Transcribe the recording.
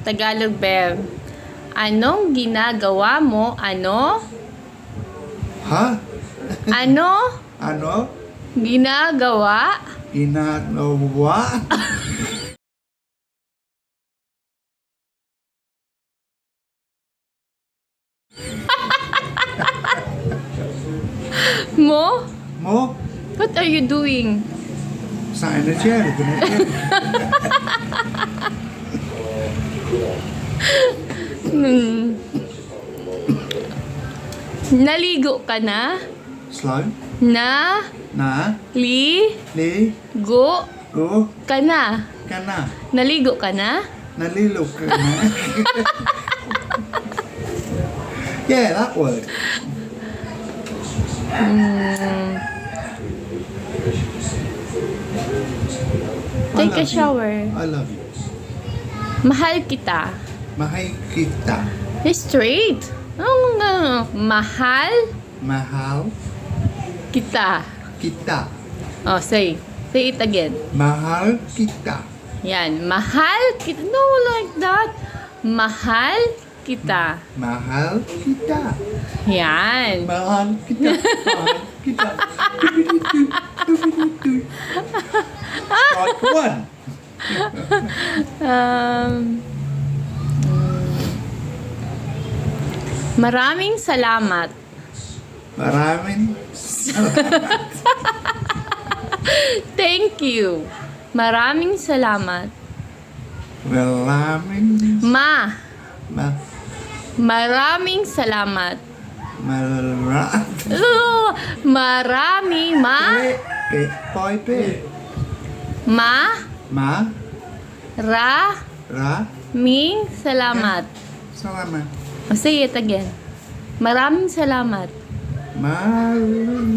Tagalog verb. Anong ginagawa mo? Ano? Ha? Ano? Ano? Ginagawa? Ginagawa? Mo? Mo? What are you doing? Sa ano siya? Naligo ka na? Slow? Na? Na? Li? Li? Go? Go? Ka na? Ka na? Naligo ka na? Nalilog ka na? Yeah, that word. Take a shower. I love you. Mahal kita. Mahal kita. Straight. Oh, no. Mahal Mahal kita. kita. Oh, say. Say it again. Mahal kita. Yan. Mahal kita. No, like that. Mahal kita. Mahal kita. Yan. Mahal kita. Mahal kita. Strike one. Maraming salamat. Maraming salamat. Thank you. Maraming salamat. Maraming Maraming salamat. maraming Marami maraming salamat. Salamat. Oh, say it again. Maraming salamat. Maraming